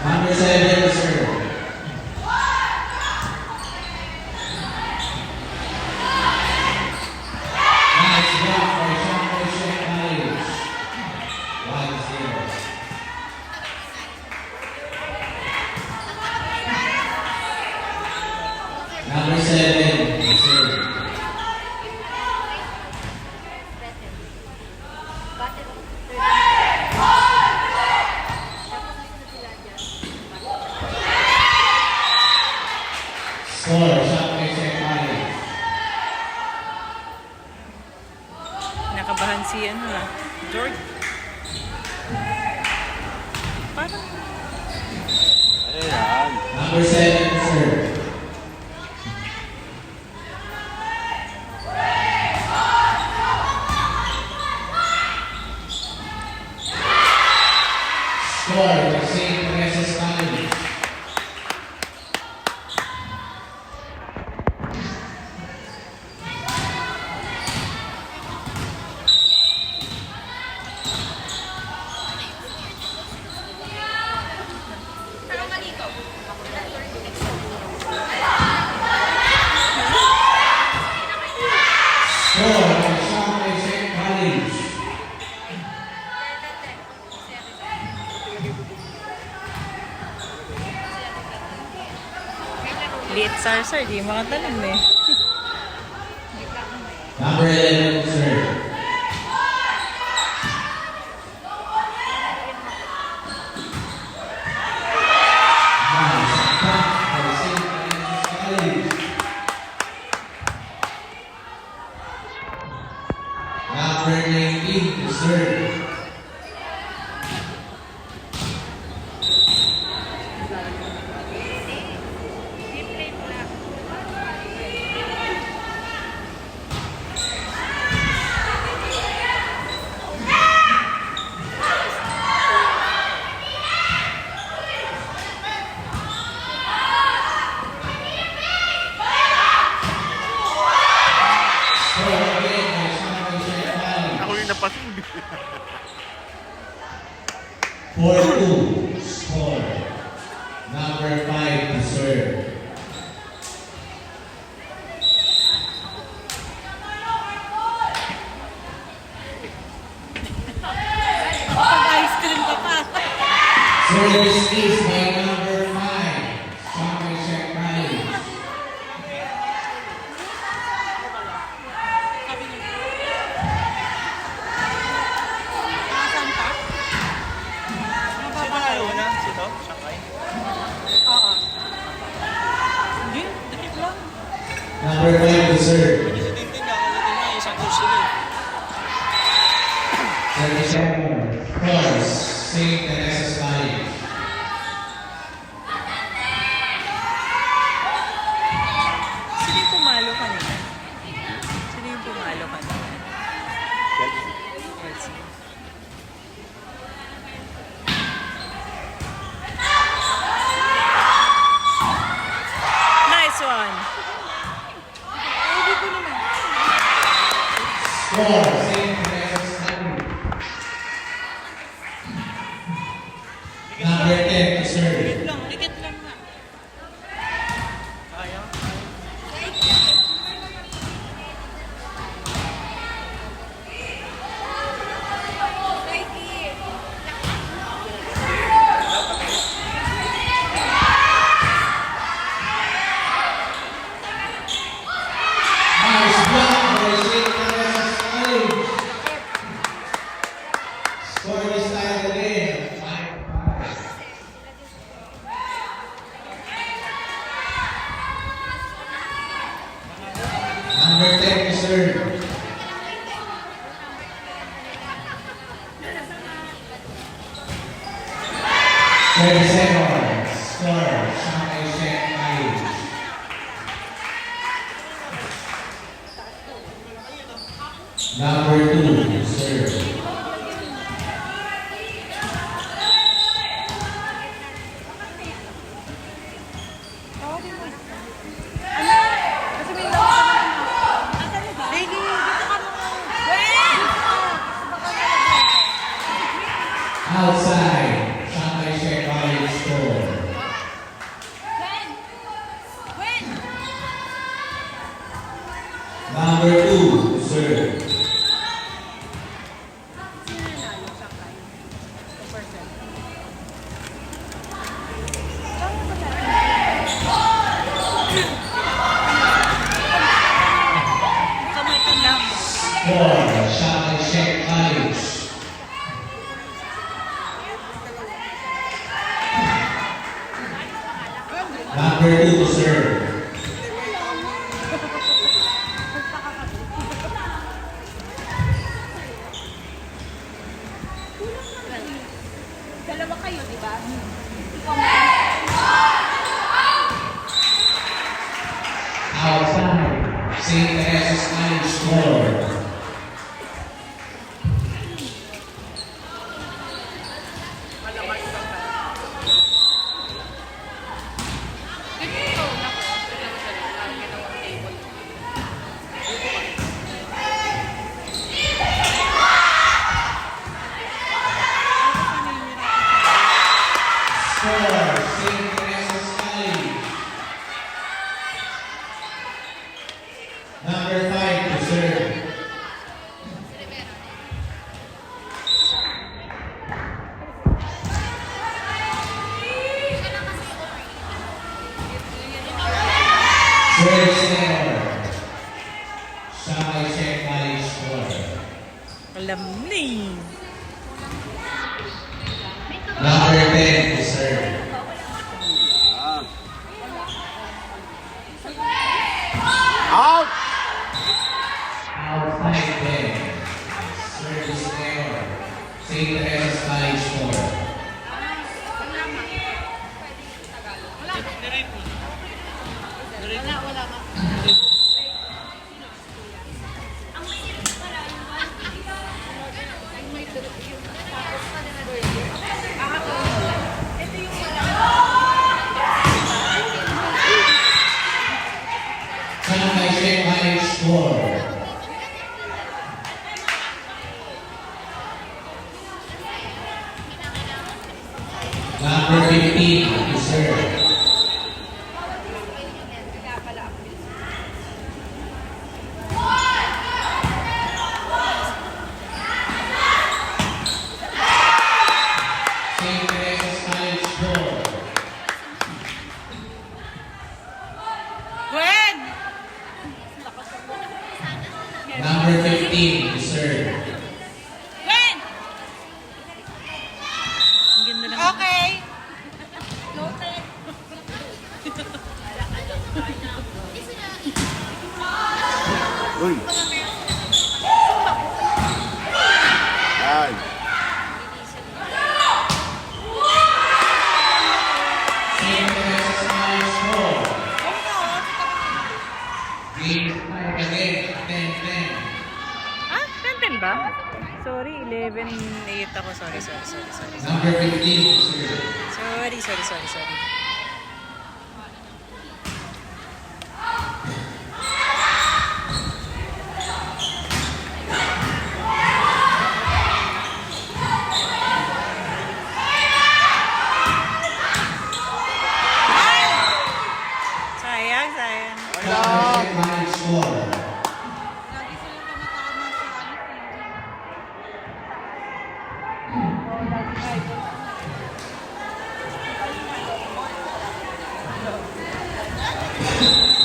Number 7, sir. Nice block by Shanghai Sheikh College. 1-0. Number 7, sir. Score, Shanghai Sheikh College. Nakabahan si George. Parang Ayan. Number 7, sir. Score, St. Teresa's College. Score, Shanghai Sheikh College. liit sarsar, di makatalam eh. Number 11, sir. Nice block by St. Teresa's College. Number 19, sir. Score again by Shanghai Sheikh College. Ako yung napasin. 4-2 score. Number 5 to serve. Pag-ice cream ka pa. Service is by number 5. Shanghai Sheikh College. Asan pa? Sino na una? Sino? Shanghai? Oo. Hindi, dikit lang. Number 5 to serve. Hindi si Tintin ka. Ulitin na. Isang coach sila eh. 37 Cross, St. Teresa's College. Sino yung pumalo kanina? Sino yung pumalo kanina? Chelsea. Nice one! Ubi ko naman. Score, St. Teresa's College. Number 10 to serve. Dikit lang na. Kaya? Nice block by St. Teresa's College. Score this time again. 5-5. Number 10 to serve. Thirty seconds. Score, Shanghai Sheikh College. Number 2 to serve. Tawagin mo. Ano? Kasi may lakas naman. Asan mo ba? Lady, dito ka naman. Outside, Shanghai Sheikh College score. Number 2 serve. Kamay ka lang. Score. Shanghai Sheikh College. Number 2 to serve. Dalawa kayo, di ba? Outside. St. Teresa's College score. Score. St. Teresa's College. Number 5 to serve. Serve center. Shanghai Sheikh College score. Alam ni. Number 10 to serve. Out! Outside 10. Service error. St. Teresa's College score. Shanghai Sheikh College score. Number 15 to serve. St. Teresa's College score. Gwen! Number 15 to serve. Gwen! Ang ganda naman. Okay. Noted. Uy! Yan! St. Teresa's College score. Game 5 again. 10-10. Ah, 10-10 ba? Sorry, 11-8 ako. Sorry. Number 15 to serve. Sorry. Sayang. Shanghai Sheikh College score. Lagi silang tumatama sa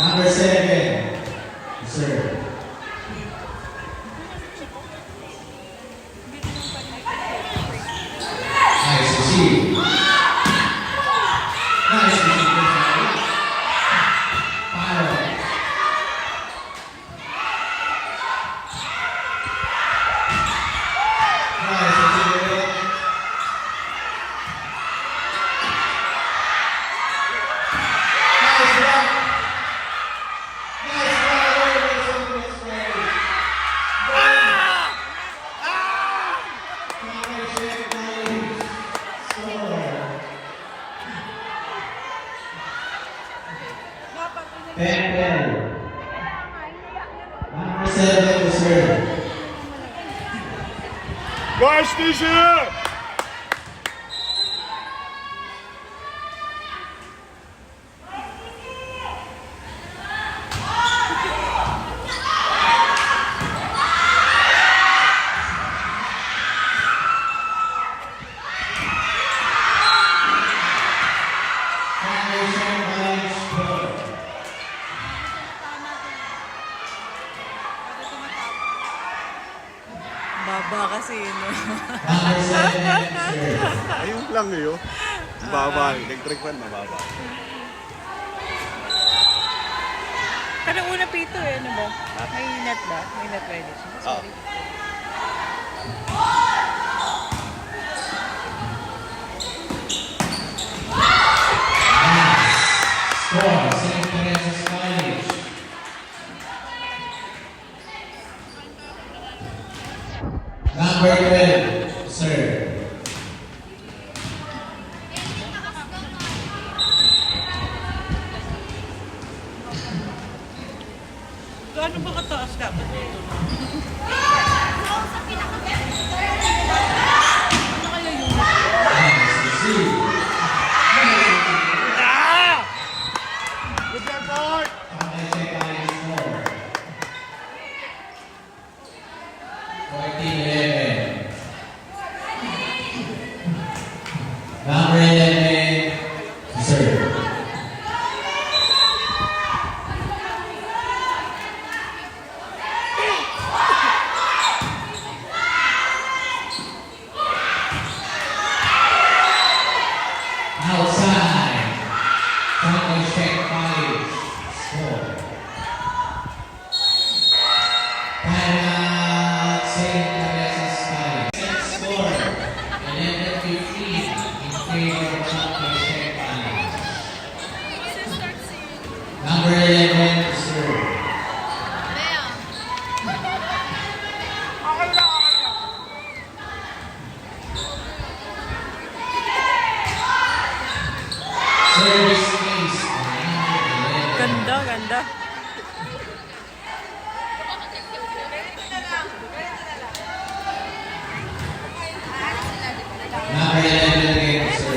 Number 7 to serve. Nice to see. Nice to see. Foul. Nice to see. Nice block. Nice Number 7 to serve. Guys, station! lang yun. Mababa. Electric fan, mababa. Pero una pito eh, ano ba? May net ba? May net ready. Sorry. Score, St. Teresa's College. Number 12, sir. Gaano ba kataas dapat dito? Ano kaya yung... Good job, boy! Shanghai State College score. 14-11. Number 11, sir. Outside. Shanghai State College score. Timeout, St. Teresa's College. Score, 11-15 in favor of Shanghai State College. Number 11, sir. Service case for number 11. Ganda, ganda. Number 11 again, sir.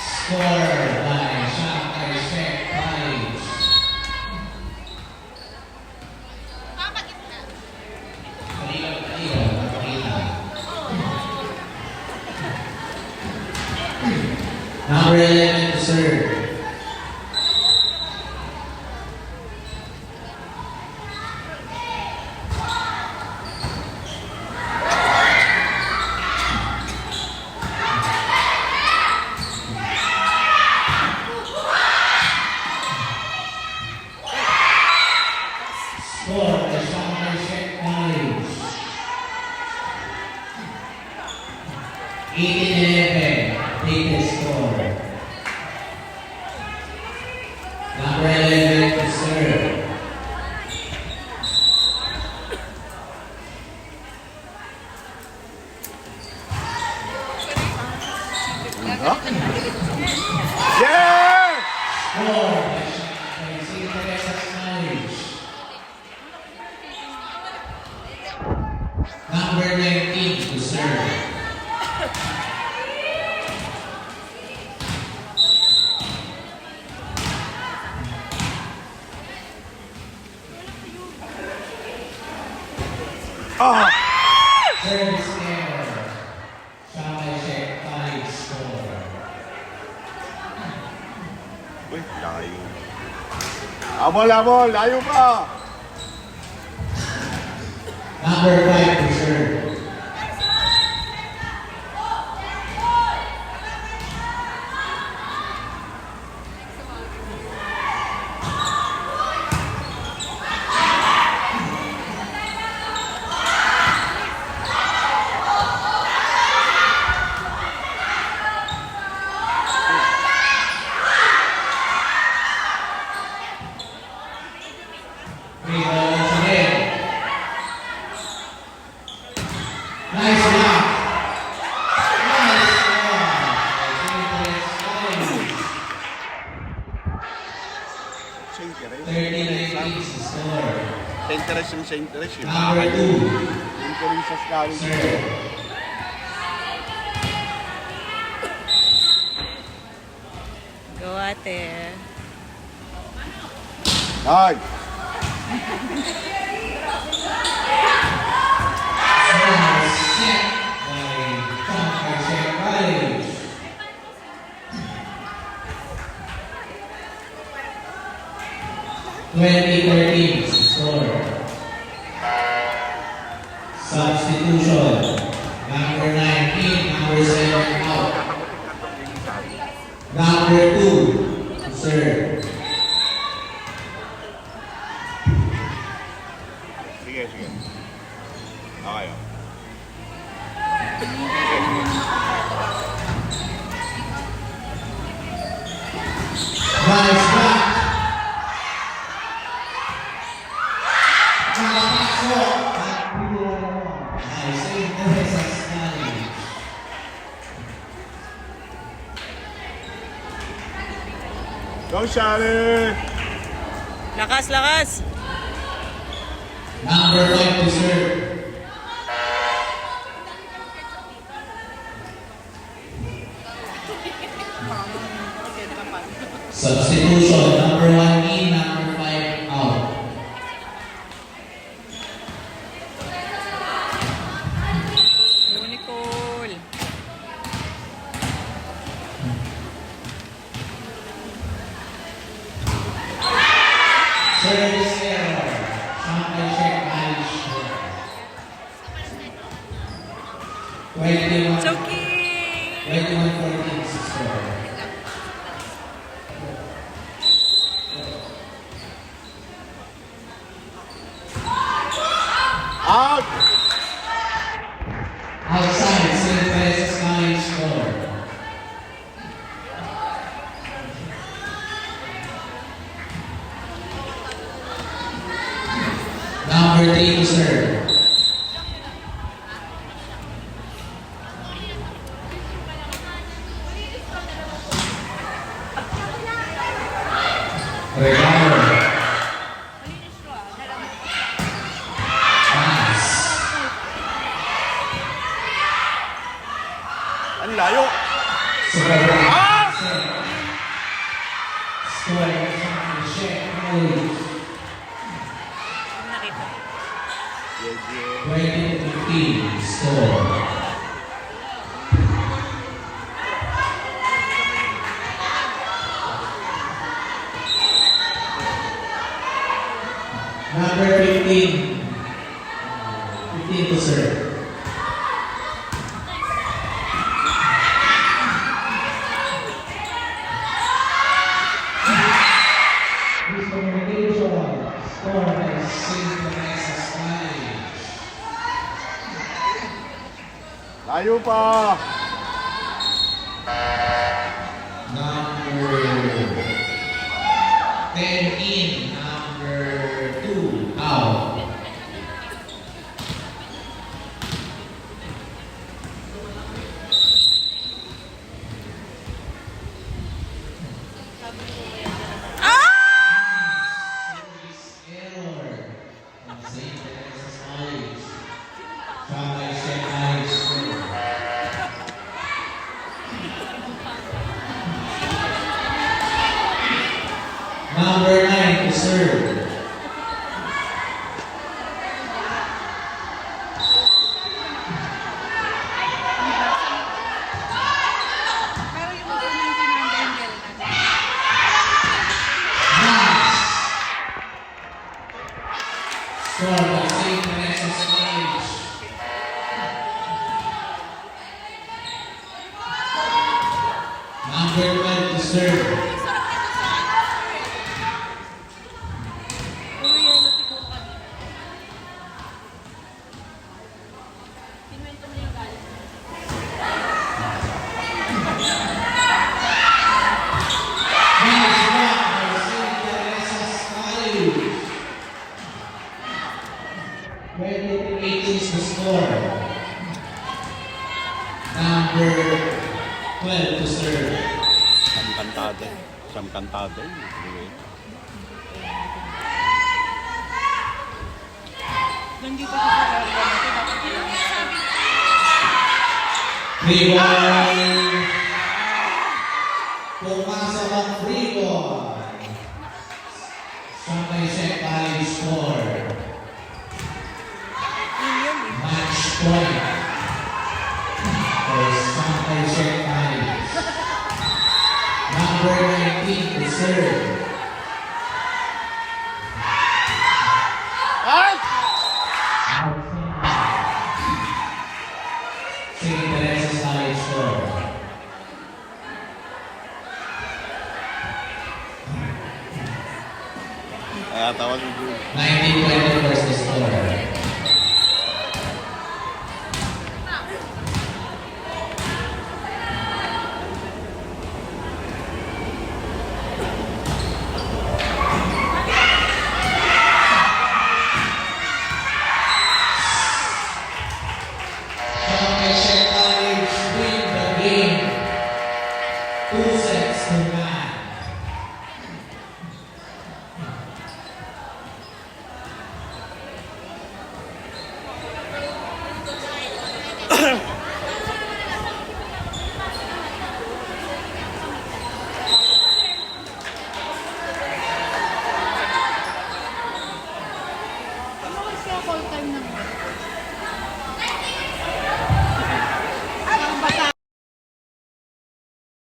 Score by Shanghai State College. Number 11, sir. Score by Shanghai State College. 18-11, biggest score. Number 11 to serve. Huh? Yeah! Score by St. Teresa's College. Number 19 to serve. Ah! Service error. Shanghai State College score. Uy, layo. Abol, abol! Layo pa! Number 5 to serve. Free ball once again. Nice block. Nice score. St. Teres. 30-19 is the score. St. Teres yung St. Teres. Yung Number 2, St. Teresa's College. sir. Go ate. Ay! Score set by Shanghai State College. 20-13 score. Substitution. Number 9 in, number 7 out. Number 2 to serve. Sige, sige. Okay. Nice back. Nakapasok. At pinula mo. Nice. Save the Resas College. Go, Shari! Lakas, lakas! Number 5 to serve. Substitution. Number 1 in, number 5 out. Nicole! Service error. Sampai check Alice. 21. It's okay! 21-14 score. Out! Outside, St. Teresa's College score. Number 3 to serve. Regalo. Pass. Ang layo! Sobra. Ah! Score. Check. College. Nakita. Yeah, 20-15 score. Number 15. 15 to serve. Miscommunication. Score by St. Teresa's College. Layo pa! Number 10 in, number 2 out. Service error of St. Teresa's College. Try St. Alex School. Number 9 to serve. Pero yung unang tinanda yung meron natin. Nice. Score by St. Teresa's College. Number 12 to serve. Puro yelo siguro kanina. Kinuwento mo yung galit. Nice block by St. Teresa's College. 20-18 is the score. Number 12 to serve. Siyam kantada. Siyam kantada yun. Anyway. Nandito sa pagkakaroon natin, dapat yun. Free ball. Pumasok ang free ball. Sampai St. College score. Yun yun eh. Match point. For Sampai St. College. Number 19 to serve. Kaya tawa si Jun. 19-24 is the score.